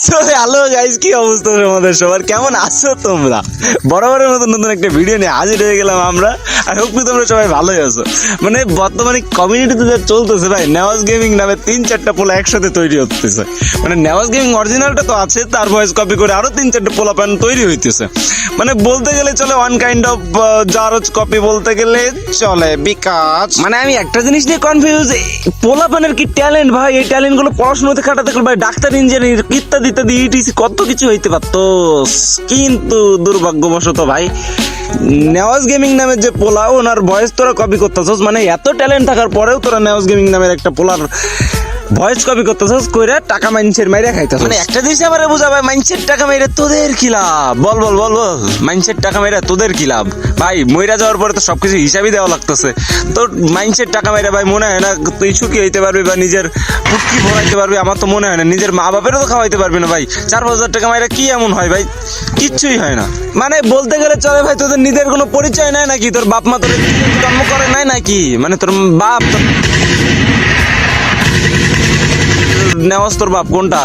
তো hello guys, কি অবস্থা তোমাদের সবার? কেমন আছো তোমরা? বরাবরের মতো নতুন একটা ভিডিও নিয়ে হাজির হয়ে গেলাম আমরা। আর হোপ তোমরা সবাই ভালোই আছো। মানে বর্তমানে কমিউনিটিতে যা চলতেছে ভাই, নেওয়াজ গেমিং নামে 3-4টা পোলা একসাথে তৈরি হতেছে। মানে নেওয়াজ গেমিং অরিজিনালটা তো আছে, তার ভয়েস কপি করে আরো 3-4টা পোলা প্যান তৈরি হইতেছে। মানে বলতে গেলে চলে ওয়ান কাইন্ড অফ জারজ কপি বলতে গেলে চলে। বিকজ মানে আমি একটা জিনিস নিয়ে কনফিউজ, পোলা প্যানের কি ট্যালেন্ট ভাই? এই ট্যালেন্ট গুলো পড়াশোনাতে খাটাতে গেলে ভাই ডাক্তার, ইঞ্জিনিয়ার ইত্যাদি ইত্যাদি ইটিসি কত কিছু হইতে পারতো। কিন্তু দুর্ভাগ্যবশত ভাই, নেওয়াজ গেমিং নামের যে পোলা, ওনার ভয়েস তোরা কপি করতেছস। মানে এত ট্যালেন্ট থাকার পরেও তোরা নেওয়াজ গেমিং নামের একটা পোলার ভয়েস কপি করতেছস, কইরা টাকা মাইনছের মাইরা খাইতেছস। মানে একটা জিনিস আমারে বুঝা ভাই, মাইনছের টাকা মাইরা তোদের কি লাভ? বল বল বল বল, মাইনছের টাকা মাইরা তোদের কি লাভ? ভাই মইরা যাওয়ার পরে তো সবকিছু হিসাবই দেওয়া লাগতেছে। তোর মাইনছের টাকা মাইরা ভাই মনে হয় না তুই সুখী হইতে পারবি বা নিজের পুটকি ভরাইতে পারবি। আমার তো মনে হয় না। নিজের মা বাপেরও তো খাওয়াইতে পারবি না ভাই। 4,000 টাকা মাইরা কি এমন হয় ভাই? কিচ্ছুই হয় না। মানে বলতে গেলে চলে ভাই, তোদের নিজের কোনো পরিচয় নাই নাকি? তোর বাপ মা তোর জন্ম করে নাই নাকি? মানে তোর বাপ নেওয়াজ তোর বাপ কোনটা?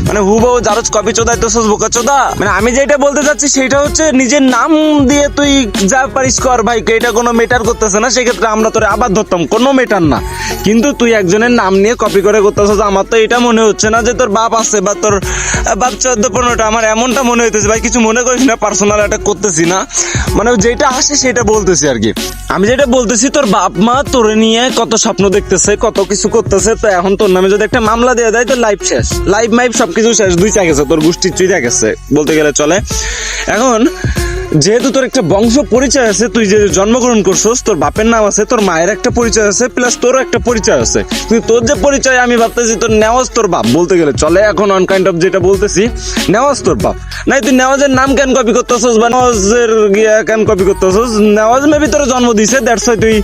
মানে হুবহু জারজ কপি চোদাইতেছস বোকা চোদা। মানে আমি যেটা বলতে চাচ্ছি সেটা হচ্ছে, নিজের নাম দিয়ে তুই যা পারিস কর ভাই, এটা কোনো মেটার করতেছে না। সেক্ষেত্রে আমরা তোরে আবার ধরতাম, কোনো মেটার না। কিন্তু তুই একজনের নাম নিয়ে কপি করে করতেছস। আমার তো এটা মনে হচ্ছে না যে তোর বাপ আছে বা তোর বাপ 14-15টা। আমার এমনটা মনে হইতেছে ভাই। কিছু মনে করিস না, পার্সোনাল অ্যাটাক করতেছি না। মানে যেটা আসে সেটা বলতেছি আর কি। আমি যেটা বলতেছি, তোর বাপ মা তোরে নিয়ে কত স্বপ্ন দেখতেছে, কত কিছু করতেছে। তো এখন তোর নামে যদি একটা মামলা দেওয়া যায়, তো লাইফ শেষ, লাইফ মাইফ সবকিছু শেষ। দুই চা গেছে, তোর গোষ্ঠীর চুইরা গেছে বলতে গেলে চলে। এখন যেহেতু তোর একটা বংশ পরিচয় আছে, তুই যে জন্মগ্রহণ করছস, তোর বাপের নাম আছে, তোর মায়ের একটা পরিচয় আছে, প্লাস তোরও একটা পরিচয় আছে। কিন্তু তোর যে পরিচয়, আমি ভাবতেছি তোর নেওয়াজ তোর বাপ বলতে গেলে চলে। এখন অন কাইন্ড অফ যেটা বলতেছি, নেওয়াজ তোর বাপ নাই। তুই নেওয়াজের নাম কেন কপি করতেছস বা নেওয়াজের কেন কপি করতেছস? নেওয়াজ মেবি তোর জন্ম দিছে, দ্যাটস ওয়াই তুই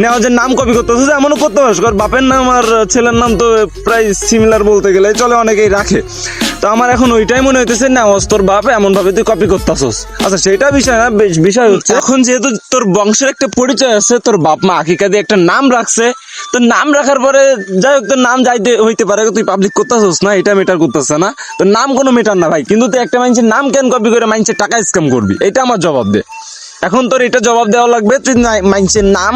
নেওয়াজের নাম কপি করতেছস। এমনও করতে পারস, বাপের নাম আর ছেলের নাম তো প্রায় সিমিলার বলতে গেলে চলে, অনেকেই রাখে। তো আমার এখন ওইটাই মনে হইতেছে, নেওয়াজ তোর বাপ, এমন ভাবে তুই কপি করতেছস। আচ্ছা সেটা বিষয় না, বিষয় হচ্ছে এখন যেহেতু তোর বংশের একটা পরিচয় আছে, তোর বাপ মা আকিকা দিয়ে একটা নাম রাখছে, তো নাম রাখার পরে যাই হোক তোর নাম যাইতে হইতে পারে, তুই পাবলিক করতেছস না, এটা মেটার করতেছে না। তো নাম কোনো মেটার না ভাই। কিন্তু তুই একটা মানুষের নাম কেন কপি করে মানুষের টাকা স্ক্যাম করবি? এটা আমার জবাব দে। এখন তোর এটা জবাব দেওয়া লাগবে, তুই মানুষের নাম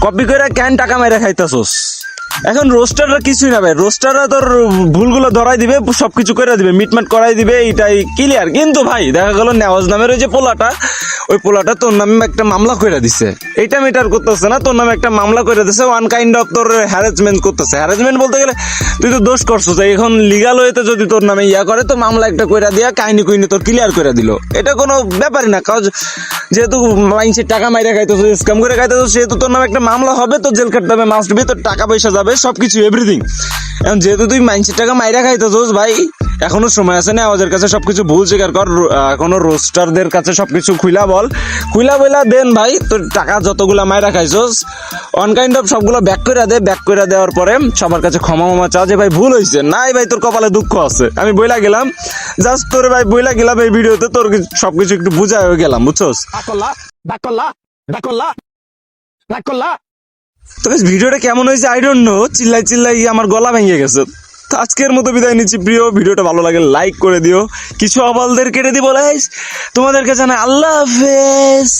কপি করে কেন টাকা মেরে খাইতেছস? এখন রোস্টাররা কিছুই না ভাই, রোস্টাররা তোর ভুলগুলো ধরাই দিবে, সবকিছু করে দিবে, মিটমাট করাই দিবে, এইটাই ক্লিয়ার। কিন্তু ভাই দেখা গেল নেওয়াজ নামের ওই যে পোলাটা, ওই পোলাটা তোর নামে একটা মামলা করে দিছে। এইটা মেটার করতেছে না, তোর নামে একটা মামলা করে দিছে, ওয়ান কাইন্ড অফ তোর হ্যারাসমেন্ট করতেছে। হ্যারাসমেন্ট বলতে গেলে তুই তো দোষ করছিস। এখন লিগাল ওয়েতে যদি তোর নামে ইয়া করে, তো মামলা একটা করে দিয়া কাহিনী কুইনি তোর ক্লিয়ার করে দিল। এটা কোনো ব্যাপারই না। কাজ যেহেতু মানুষের টাকা মাইরা খাইতেছ, স্ক্যাম করে খাইতেছ, সেহেতু তোর নামে একটা মামলা হবে, তোর জেল কাটতে হবে, মাস্ট বি, তোর টাকা পয়সা যাবে, সবকিছু এভরিথিং। এখন যেহেতু তুই মানুষের টাকা মাইরা খাইতেছস ভাই, এখনো সময় আছে না, আমাদের কাছে সবকিছু ভুল স্বীকার কর। এখনো রোস্টারদের কাছে সবকিছু খুইলা বল, খুইলা বইলা দেন ভাই। তোর টাকা যতগুলা মাইরা খাইছস অন কাইন্ড অফ সবগুলো ব্যাক করে দে। ব্যাক করে দেওয়ার পরে সবার কাছে ক্ষমা চা যে ভাই ভুল হয়েছে। নাই ভাই তোর কপালে দুঃখ আছে, আমি বইলা গেলাম, জাস্ট তোর ভাই বইলা গেলাম এই ভিডিওতে, তোর সবকিছু একটু বুঝাই হয়ে গেলাম, বুঝছস? তবে ভিডিওটা কেমন হয়েছে আই ডোন্ট নো। চিল্লাই চিল্লাই আমার গলা ভেঙে গেছে। তো আজকের মতো বিদায় নিচ্ছি প্রিয়। ভিডিওটা ভালো লাগে লাইক করে দিও, কিছু আবালদের কেটে দিব। তোমাদেরকে জানাই আল্লাহ হাফেজ।